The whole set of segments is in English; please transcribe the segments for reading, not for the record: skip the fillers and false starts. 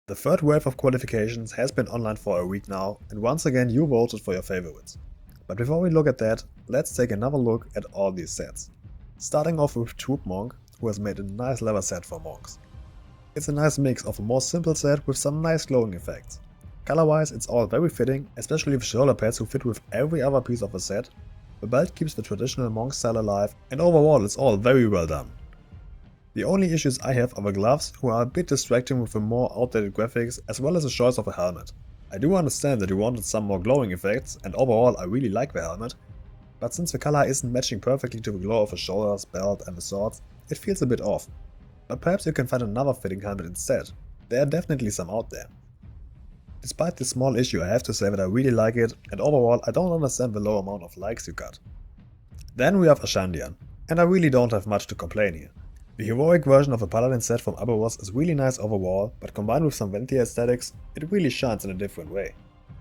The third wave of qualifications has been online for a week now, and once again you voted for your favorites. But before we look at that, let's take another look at all these sets. Starting off with Transmog, who has made a nice leather set for monks. It's a nice mix of a more simple set with some nice glowing effects. Color-wise it's all very fitting, especially with shoulder pads who fit with every other piece of the set. The belt keeps the traditional monk style alive, and overall it's all very well done. The only issues I have are the gloves, who are a bit distracting with the more outdated graphics as well as the choice of a helmet. I do understand that you wanted some more glowing effects, and overall I really like the helmet, but since the color isn't matching perfectly to the glow of the shoulders, belt and the swords, it feels a bit off. But perhaps you can find another fitting helmet instead. There are definitely some out there. Despite this small issue, I have to say that I really like it, and overall I don't understand the low amount of likes you got. Then we have Ashandian, and I really don't have much to complain here. The heroic version of the Paladin set from Garrosh is really nice overall, but combined with some Venti aesthetics, it really shines in a different way.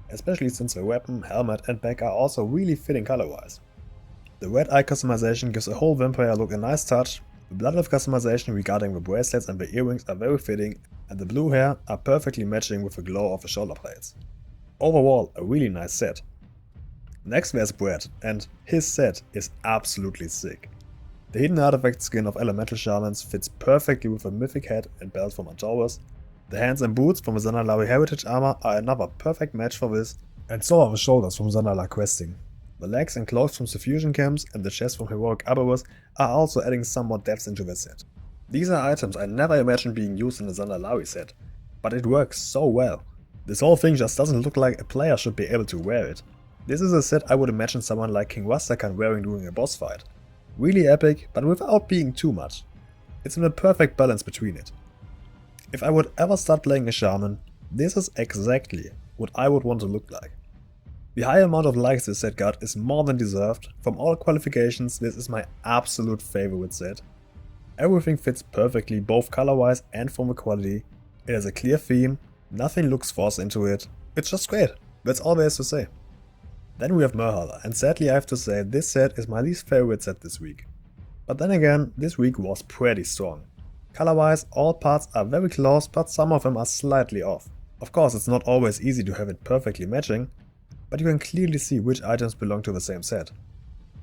Especially since the weapon, helmet and back are also really fitting color-wise. The red eye customization gives a whole vampire look a nice touch, the bloodleaf customization regarding the bracelets and the earrings are very fitting, and the blue hair are perfectly matching with the glow of the shoulder plates. Overall, a really nice set. Next there's Brett, and his set is absolutely sick. The hidden artifact skin of elemental shamans fits perfectly with the mythic head and belt from Antaurus. The hands and boots from the Zanalawi heritage armor are another perfect match for this, and so are the shoulders from Zanala questing. The legs and clothes from Suffusion camps and the chest from heroic Garrosh are also adding some more depth into the set. These are items I never imagined being used in the Zanalawi set, but it works so well. This whole thing just doesn't look like a player should be able to wear it. This is a set I would imagine someone like King Rastakan wearing during a boss fight. Really epic, but without being too much. It's in a perfect balance between it. If I would ever start playing a shaman, this is exactly what I would want to look like. The high amount of likes this set got is more than deserved. From all qualifications, this is my absolute favorite set. Everything fits perfectly, both color-wise and from the quality. It has a clear theme, nothing looks forced into it. It's just great, that's all there is to say. Then we have Merhala, and sadly I have to say this set is my least favorite set this week. But then again, this week was pretty strong. Color-wise, all parts are very close, but some of them are slightly off. Of course, it's not always easy to have it perfectly matching, but you can clearly see which items belong to the same set.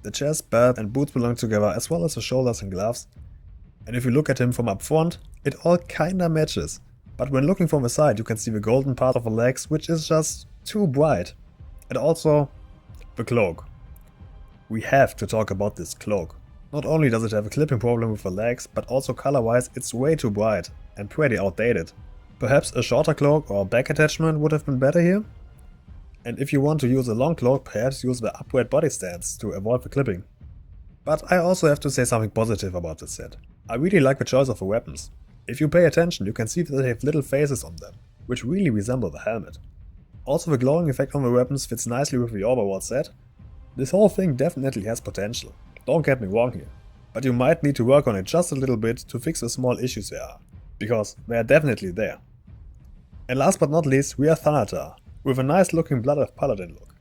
The chest, belt and boots belong together, as well as the shoulders and gloves. And if you look at him from up front, it all kinda matches. But when looking from the side, you can see the golden part of the legs, which is just too bright. And also, the cloak. We have to talk about this cloak. Not only does it have a clipping problem with the legs, but also color-wise it's way too bright and pretty outdated. Perhaps a shorter cloak or back attachment would have been better here? And if you want to use a long cloak, perhaps use the upright body stance to avoid the clipping. But I also have to say something positive about this set. I really like the choice of the weapons. If you pay attention, you can see that they have little faces on them, which really resemble the helmet. Also, the glowing effect on the weapons fits nicely with the overall set. This whole thing definitely has potential, don't get me wrong here, but you might need to work on it just a little bit to fix the small issues there are, because they are definitely there. And last but not least, we have Thanatar, with a nice looking Bloodleaf Paladin look.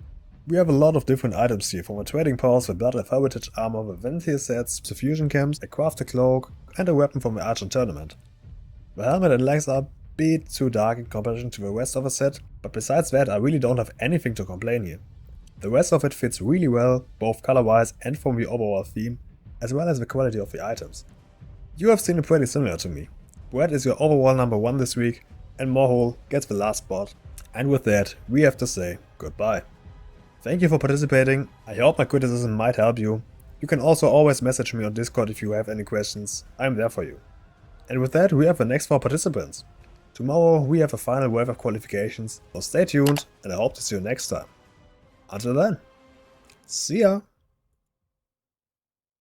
We have a lot of different items here, from a trading post, the Bloodleaf heritage armor, the Venti sets, Suffusion camps, a crafted cloak, and a weapon from the Argent tournament. The helmet and legs are a bit too dark in comparison to the rest of the set, but besides that I really don't have anything to complain here. The rest of it fits really well, both color-wise and from the overall theme, as well as the quality of the items. You have seen it pretty similar to me. Brett is your overall number 1 this week, and Morhol gets the last spot. And with that, we have to say goodbye. Thank you for participating, I hope my criticism might help you. You can also always message me on Discord if you have any questions, I'm there for you. And with that, we have the next 4 participants. Tomorrow we have a final wave of qualifications, so stay tuned and I hope to see you next time. Until then, see ya!